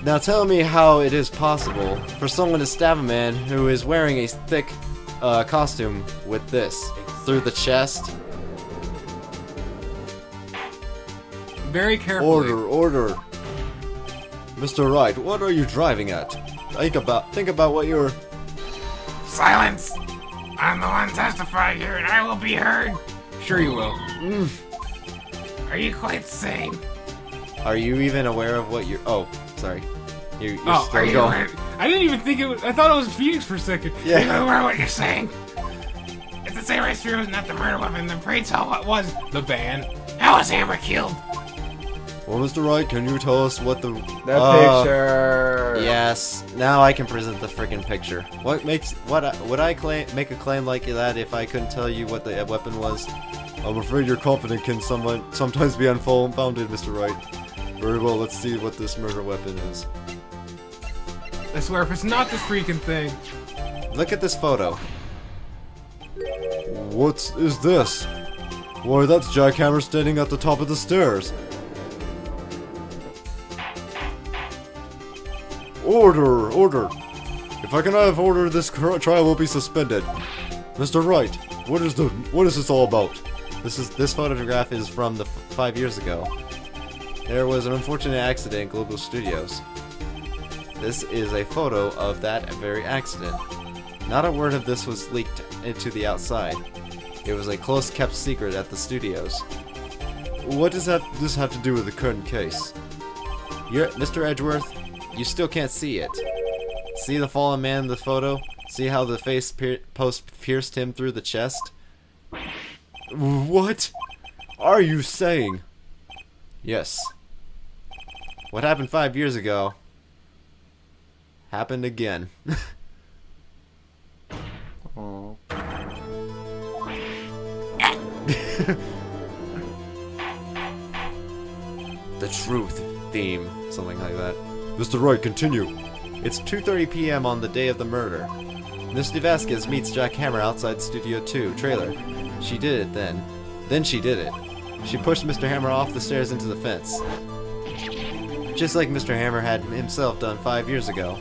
Now tell me how it is possible for someone to stab a man who is wearing a thick costume with this through the chest. Very carefully. Order. Mr. Wright, what are you driving at? Think about what you're... Silence! I'm the one testifying here and I will be heard. Sure you will. Are you quite sane? Are you even aware of what you're... Oh, sorry. You're Oh, still are you going. aware? I didn't even think it was... I thought it was Phoenix for a second. Are you aware of what you're saying? If the samurai spear was not the murder weapon, then pray tell what was. The van. How was Hammer killed? Well, Mr. Wright, can you tell us what the... Picture. Yes, now I can present the freaking picture. What makes... Would I make a claim like that if I couldn't tell you what the weapon was? I'm afraid your confidence can sometimes be unfounded, Mr. Wright. Very well, let's see what this murder weapon is. I swear, if it's not this freaking thing... Look at this photo. What is this? Why, that's Jackhammer standing at the top of the stairs. Order! If I cannot have order, this trial will be suspended. Mr. Wright, what is this all about? This photograph is from 5 years ago. There was an unfortunate accident in Global Studios. This is a photo of that very accident. Not a word of this was leaked into the outside. It was a close-kept secret at the studios. What does this have to do with the current case? Mr. Edgeworth, you still can't see it. See the fallen man in the photo? See how the face post pierced him through the chest? What are you saying? Yes. What happened 5 years ago happened again. Oh. The truth theme, something like that. Mr. Wright, continue. It's 2:30 p.m. on the day of the murder. Miss Vasquez meets Jack Hammer outside Studio 2 trailer. She did it then. Then she did it. She pushed Mr. Hammer off the stairs into the fence. Just like Mr. Hammer had himself done 5 years ago.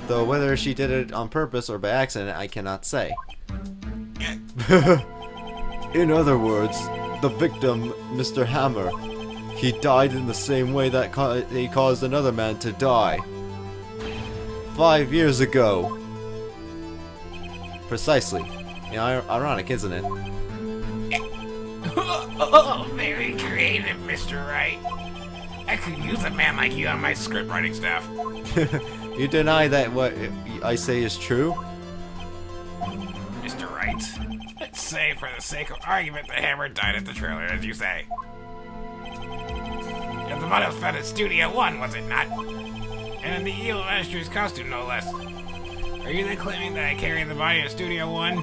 Though whether she did it on purpose or by accident, I cannot say. In other words, the victim, Mr. Hammer, he died in the same way that he caused another man to die. 5 years ago. Precisely. You know, ironic, isn't it? Oh, very creative, Mr. Wright. I could use a man like you on my script writing staff. You deny that what I say is true? Mr. Wright, let's say for the sake of argument the Hammer died at the trailer, as you say. And the body was found at Studio 1, was it not? And in the evil magistrate's costume, no less. Are you then claiming that I carried the body to Studio 1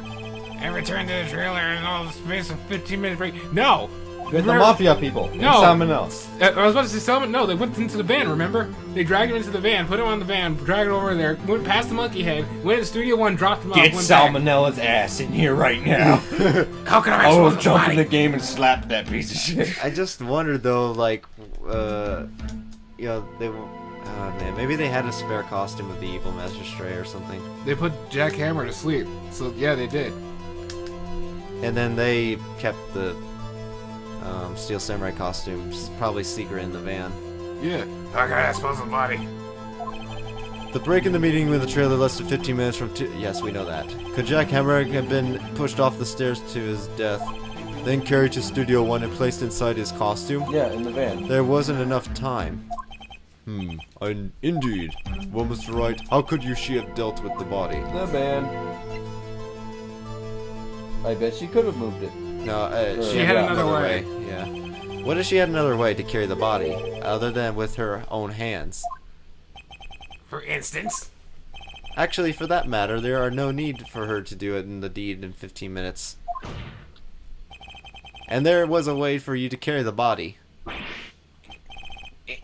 and returned to the trailer in all the space of 15 minutes break? No! With the mafia people. And No. someone else. I was about to say Salmon. No, they went into the van, remember? They dragged him into the van, put him on the van, dragged him over there, went past the monkey head, went to Studio 1, dropped him off, Get went back. Salmonella's ass in here right now. How can I I will expose the jump in body? the game and slap that piece of shit. I just wondered though, like, you know, man, maybe they had a spare costume of the evil magistrate or something. They put Jack Hammer to sleep. So, yeah, they did. And then they kept the Steel Samurai costumes probably secret in the van. Yeah. How can I expose the body? The break in the meeting with the trailer lasted 15 minutes from yes, we know that. Could Jack Hammer have been pushed off the stairs to his death, then carried to Studio 1 and placed inside his costume? Yeah, in the van. There wasn't enough time. Indeed. Well, Mr. Wright, how could she have dealt with the body? The van. I bet she could have moved it. No, She had another way. Yeah. What if she had another way to carry the body, other than with her own hands? For instance? Actually, for that matter, there are no need for her to do it in the deed in 15 minutes. And there was a way for you to carry the body.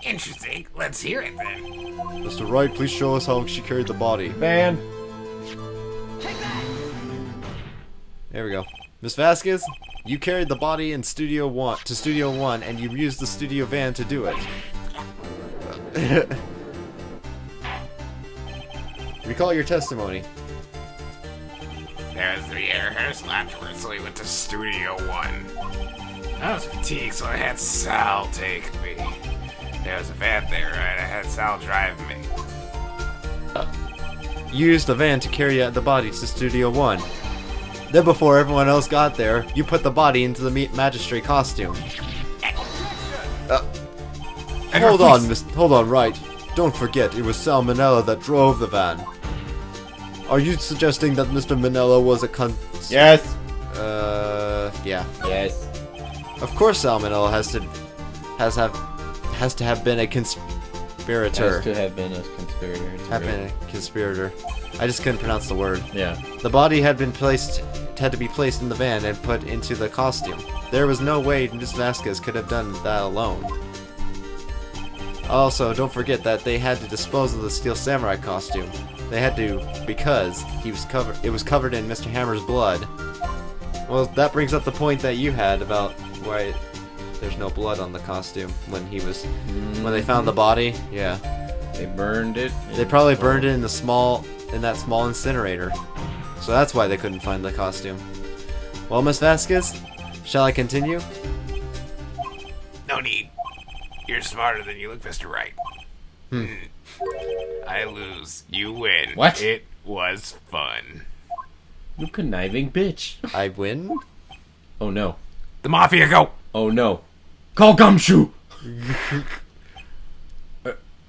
Interesting. Let's hear it then. Mr. Wright, please show us how she carried the body. Van. There we go. Miss Vasquez, you carried the body in Studio 1 to Studio 1, and you used the studio van to do it. Recall your testimony. There was 3 rehearsal afterwards, so we went to Studio 1. I was fatigued, so I had Sal take me. There was a van there, right? I had Sal drive me. You used the van to carry the body to Studio 1. Then before everyone else got there, you put the body into the magistrate costume. Hold on, Wright. Don't forget, it was Sal Manella that drove the van. Are you suggesting that Mr. Manella was a Yes. Yeah. Yes. Of course Sal Manella has to have been a conspirator. Has to have been a conspirator. I just couldn't pronounce the word. Yeah. The body had to be placed in the van and put into the costume. There was no way Ms. Vasquez could have done that alone. Also, don't forget that they had to dispose of the Steel Samurai costume. They had to because it was covered in Mr. Hammer's blood. Well, that brings up the point that you had about why there's no blood on the costume when they found the body. Yeah. They burned it. They probably burned it in that small incinerator. So that's why they couldn't find the costume. Well, Miss Vasquez, shall I continue? No need. You're smarter than you look, Mr. Wright. I lose. You win. What? It was fun. You conniving bitch. I win? Oh no. The Mafia, go! Oh no. Call Gumshoe!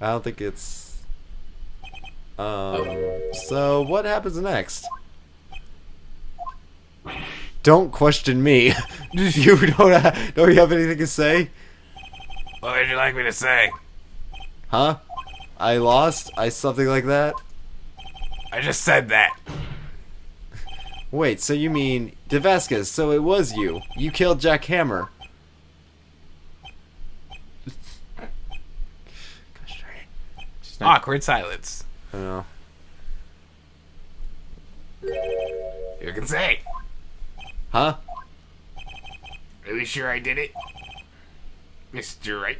I don't think it's... So, what happens next? Don't question me. You don't you have anything to say? What would you like me to say? Huh? I lost? Something like that? I just said that. Wait, so you mean... De Vasquez, so it was you. You killed Jack Hammer. Awkward silence. I don't know. You can say. Huh? Are you sure I did it? Mr. Wright?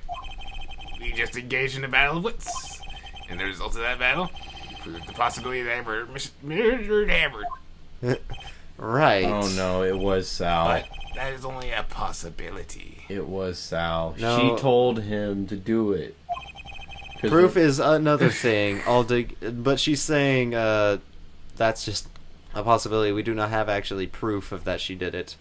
We just engaged in a battle of wits. And the result of that battle proved the possibility that Hammer murdered Hammer. Right. Oh no, it was Sal. But that is only a possibility. It was Sal. No. She told him to do it. Proof is another thing. But she's saying that's just a possibility. We do not have actually proof of that she did it.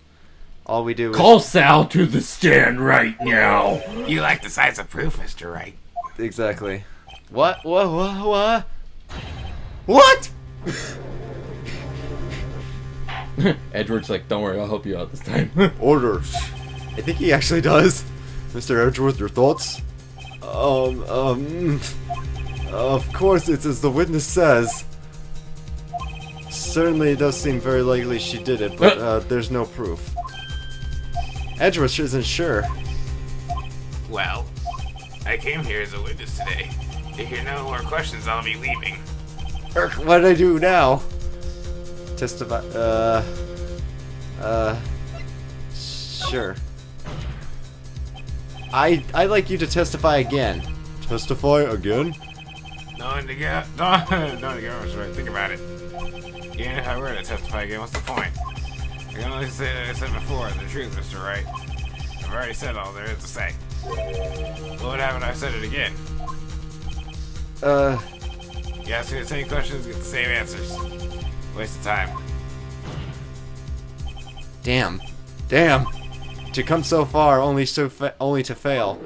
All we do is... Call Sal to the stand right now. You like the size of proof, Mr. Wright. Exactly. What? What? What? Edward's like, don't worry, I'll help you out this time. Order. I think he actually does. Mr. Edgeworth, your thoughts? Of course it's as the witness says. Certainly it does seem very likely she did it, but there's no proof. Edgeworth isn't sure. Well, I came here as a witness today. If you have no more questions, I'll be leaving. What did I do now? Testify. Sure. I'd like you to testify again. Testify again? Don't to go. Sorry, think about it. Even if I were to testify again, what's the point? I can only say that I said before, the truth, Mr. Wright. I've already said all there is to say. What would happen if I said it again? You ask me the same questions, get the same answers. Waste of time. Damn. To come so far, only to fail.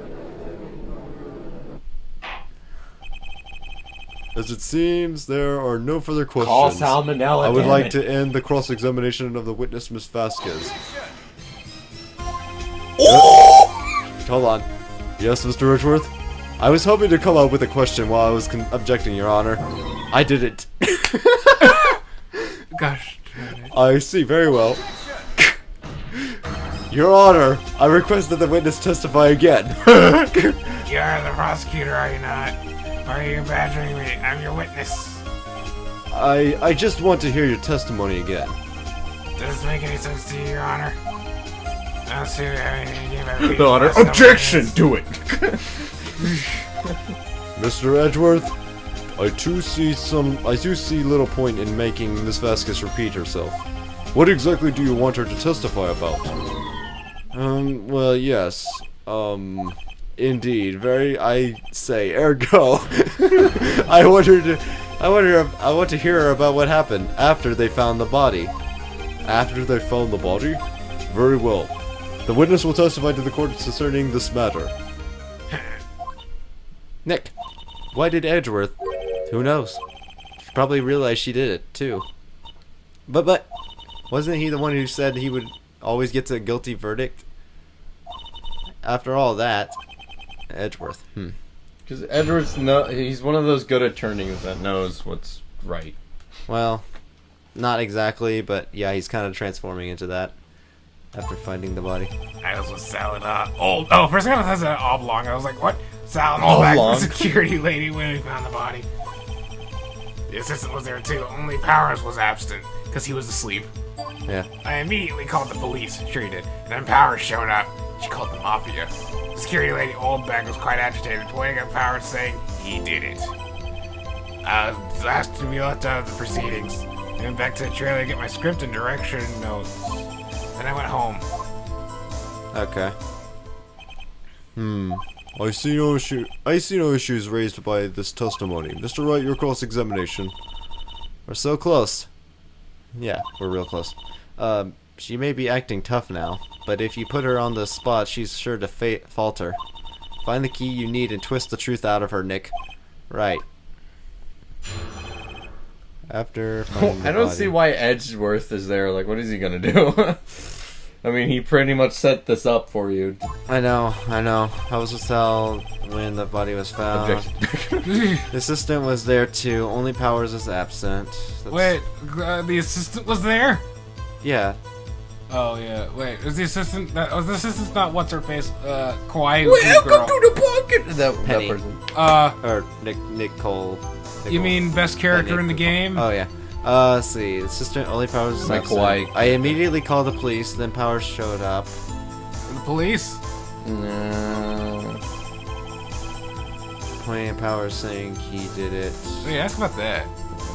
As it seems, there are no further questions. Call Salmonella. I would like to end the cross-examination of the witness, Miss Vasquez. Hold on. Yes, Mr. Richworth? I was hoping to come up with a question while I was objecting, Your Honor. I did it. Gosh darn it. I see very well. Your Honor, I request that the witness testify again. You're the prosecutor, are you not? Or are you badgering me? I'm your witness. I just want to hear your testimony again. Does this make any sense to you, Your Honor? I don't see anything you gave me. The Honor, objection to it. Mr. Edgeworth, I do see little point in making Miss Vasquez repeat herself. What exactly do you want her to testify about? Well, yes. Indeed. I say, ergo. I want to hear her about what happened after they found the body. After they found the body? Very well. The witness will testify to the court concerning this matter. Nick, why did Edgeworth? Who knows? She probably realized she did it, too. But, wasn't he the one who said he would always get a guilty verdict? After all that, Edgeworth, Because Edward's he's one of those good attorneys that knows what's right. Well, not exactly, but yeah, he's kind of transforming into that after finding the body. I was with Salad Old. Oh, first I was at Oblong. I was like, what? Salad Oblong, the security lady when we found the body. The assistant was there too. Only Powers was absent because he was asleep. Yeah. I immediately called the police. Sure you did. And then Powers showed up. She called the mafia. The security lady Oldbeck was quite agitated, pointing at Powers, saying he did it. I was asked to be left out of the proceedings. I went back to the trailer to get my script and direction notes. Then I went home. Okay. I see no issues raised by this testimony. Mr. Wright, your cross-examination. We're so close. Yeah, we're real close. She may be acting tough now, but if you put her on the spot, she's sure to falter. Find the key you need and twist the truth out of her, Nick. Right. After finding the I don't body. see why Edgeworth is there. Like, what is he gonna do? I mean, he pretty much set this up for you. I know. I was with Sal when the body was found. Objection. The assistant was there too. Only Powers is absent. Wait, the assistant was there? Yeah. Oh yeah. Wait, was the assistant? Was the assistant not what's her face? Kauai. Welcome to the pocket. That Penny. person. Or Nicole. You mean best character in the game? Oh yeah. Let's see. The assistant only Powers is My absent. Kauai. I immediately called the police. Then Powers showed up. The police? No. Pointing at Powers, saying he did it. Wait, ask about that.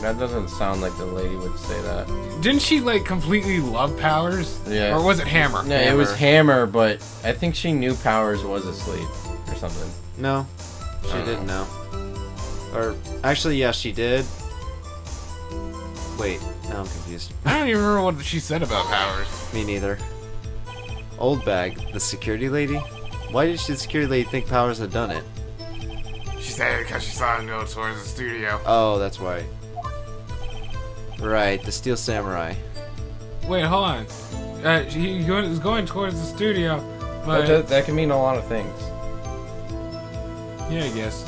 That doesn't sound like the lady would say that. Didn't she like completely love Powers? Yeah. Or was it Hammer? No, it was Hammer, but I think she knew Powers was asleep or something. No, she didn't know. Or actually, yeah, she did. Wait, now I'm confused. I don't even remember what she said about Powers. Me neither. Old Bag, the security lady? Why did the security lady think Powers had done it? She said it because she saw him go towards the studio. Oh, that's why. Right, the Steel Samurai. Wait, hold on. He was going towards the studio, but That can mean a lot of things. yeah, I guess.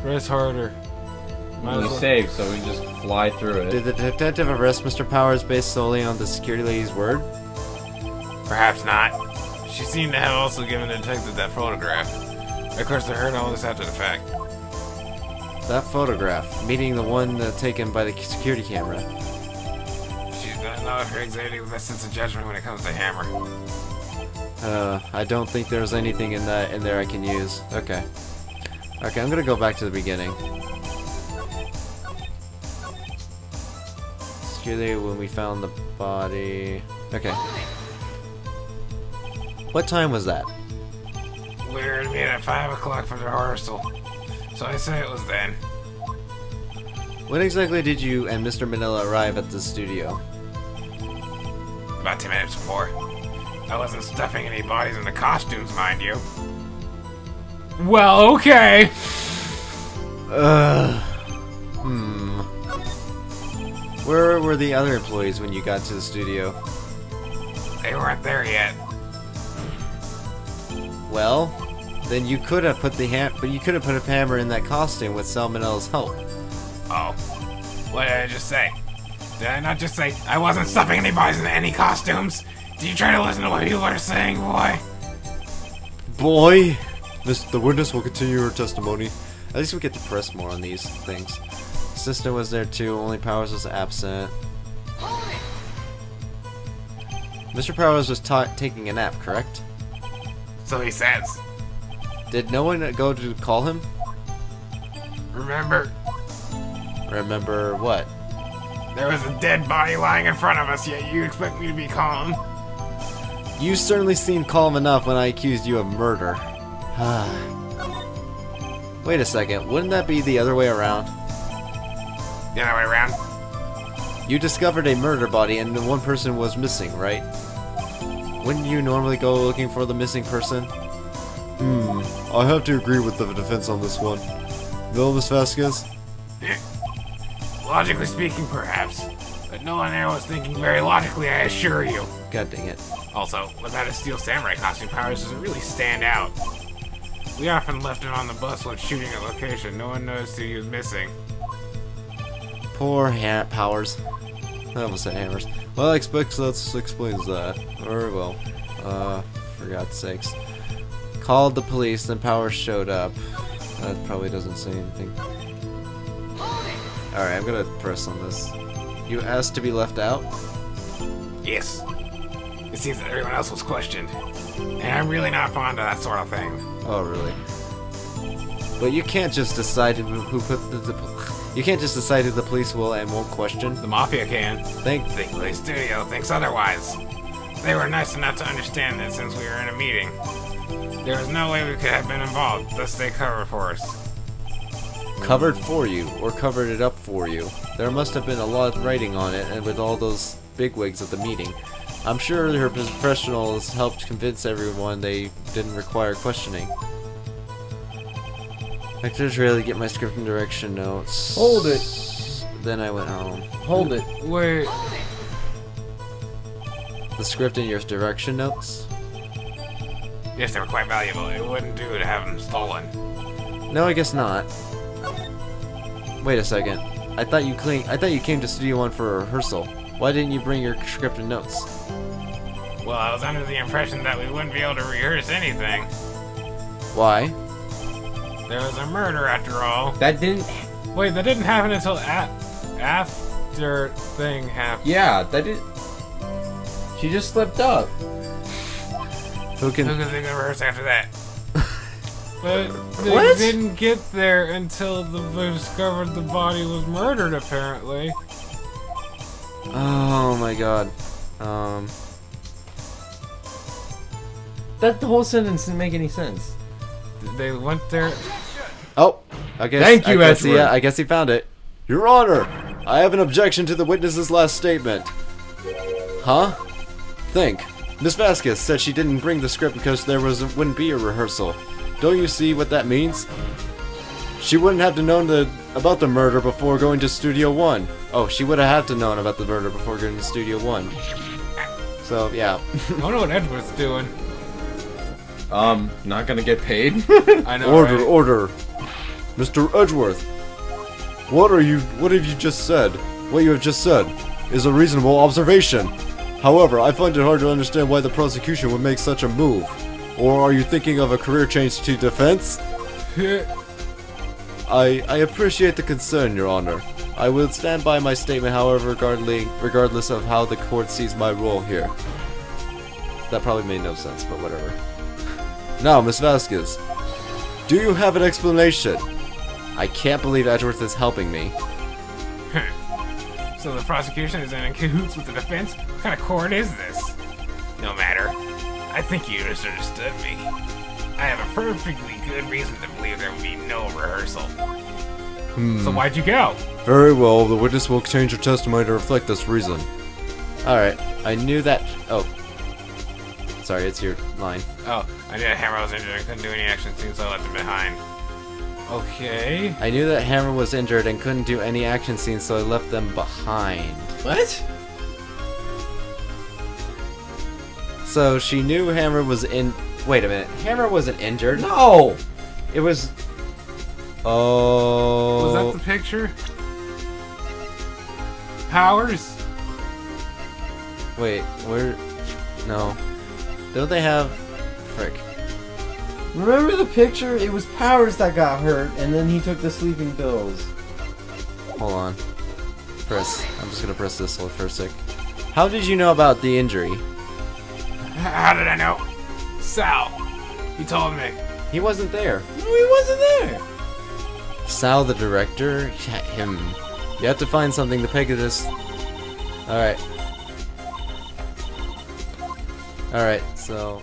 Press harder. Might as We well. saved, so we just fly through it. Did the detective arrest Mr. Powers based solely on the security lady's word? Perhaps not. She seemed to have also given the detective that photograph. Of course, I heard all this after the fact. That photograph, meaning the one taken by the security camera. She's not known for exhibiting the best sense of judgment when it comes to Hammer. I don't think there's anything in there I can use. Okay. Okay, I'm gonna go back to the beginning. Security when we found the body. Okay. What time was that? We were to meet at 5 o'clock for the rehearsal. So I say it was then. When exactly did you and Mr. Manila arrive at the studio? About 10 minutes before. I wasn't stuffing any bodies in the costumes, mind you. Well, okay. Where were the other employees when you got to the studio? They weren't there yet. Well, then you could have put a hammer in that costume with Salmonella's help. Oh. What did I just say? Did I not just say I wasn't stuffing any bodies in any costumes? Did you try to listen to what people are saying, boy? Boy! The witness will continue her testimony. At least we get to press more on these things. Assistant was there too, only Powers was absent. Mr. Powers was taking a nap, correct? So he says. Did no one go to call him? Remember, Remember what? There was a dead body lying in front of us, yet you expect me to be calm? You certainly seemed calm enough when I accused you of murder. Wait a second, wouldn't that be the other way around? The other way around? You discovered a murder body and one person was missing, right? Wouldn't you normally go looking for the missing person? I have to agree with the defense on this one. No, Miss Vasquez? Logically speaking, perhaps. But no one there was thinking very logically, I assure you. God dang it. Also, without his steel samurai costume, Powers doesn't really stand out. We often left him on the bus when shooting a location. No one noticed he was missing. Poor Powers. I almost said Hammers. Well, I expect that explains that. Very well. For God's sakes. Called the police, then Powers showed up. That probably doesn't say anything. Alright, I'm gonna press on this. You asked to be left out? Yes. It seems that everyone else was questioned. And I'm really not fond of that sort of thing. Oh, really? But you can't just decide who put you can't just decide who the police will and won't question. The Mafia can. Think The studio thinks otherwise. They were nice enough to understand that since we were in a meeting. There was no way we could have been involved, thus they covered for us. covered for you, or covered it up for you. There must have been a lot of writing on it, and with all those bigwigs at the meeting. I'm sure her professionals helped convince everyone they didn't require questioning. I could really get my script and direction notes. Hold it. Then I went home. Hold it. Wait. The script and your direction notes? Yes, they were quite valuable. It wouldn't do to have them stolen. No, I guess not. Wait a second. I thought you came to Studio One for a rehearsal. Why didn't you bring your script and notes? Well, I was under the impression that we wouldn't be able to rehearse anything. Why? There was a murder after all. That didn't. Wait, that didn't happen until after thing happened. Yeah, that did. She just slipped up. Who can... Who could they rehearse after that? But they What? didn't get there until they discovered the body was murdered, apparently. Oh my god. That whole sentence didn't make any sense. They went there. Oh, I guess. Thank you, Edward. Yeah, I guess he found it. Your Honor, I have an objection to the witness's last statement. Huh? Think. Miss Vasquez said she didn't bring the script because wouldn't be a rehearsal. Don't you see what that means? She wouldn't have to known about the murder before going to Studio One. Oh, she would have had to known about the murder before going to Studio One. So yeah. I don't know what Edward's doing. Not gonna get paid? I know. Order, right? order. Mr. Edgeworth, what have you just said? What you have just said is a reasonable observation. However, I find it hard to understand why the prosecution would make such a move. Or are you thinking of a career change to defense? I appreciate the concern, Your Honor. I will stand by my statement, however, regardless of how the court sees my role here. That probably made no sense, but whatever. Now, Miss Vasquez, do you have an explanation? I can't believe Edgeworth is helping me. So the prosecution is in cahoots with the defense? What kind of court is this? No matter. I think you misunderstood me. I have a perfectly good reason to believe there will be no rehearsal. So why'd you go? Very well, the witness will change her testimony to reflect this reason. Alright, I knew that... Oh. Sorry, it's your line. Oh, I knew that Hammer was injured and couldn't do any action scenes, so I left him behind. Okay. I knew that Hammer was injured and couldn't do any action scenes, so I left them behind. What? So she knew Hammer was in... Wait a minute. Hammer wasn't injured. No! It was... Oh... Was that the picture? Powers? Wait, where... No. Don't they have... Frick. Remember the picture? It was Powers that got hurt, and then he took the sleeping pills. Hold on. I'm just gonna press this for a sec. How did you know about the injury? How did I know? Sal. He told me. He wasn't there. No, he wasn't there! Sal, the director? Him. You have to find something to peg this. Alright. Alright, so...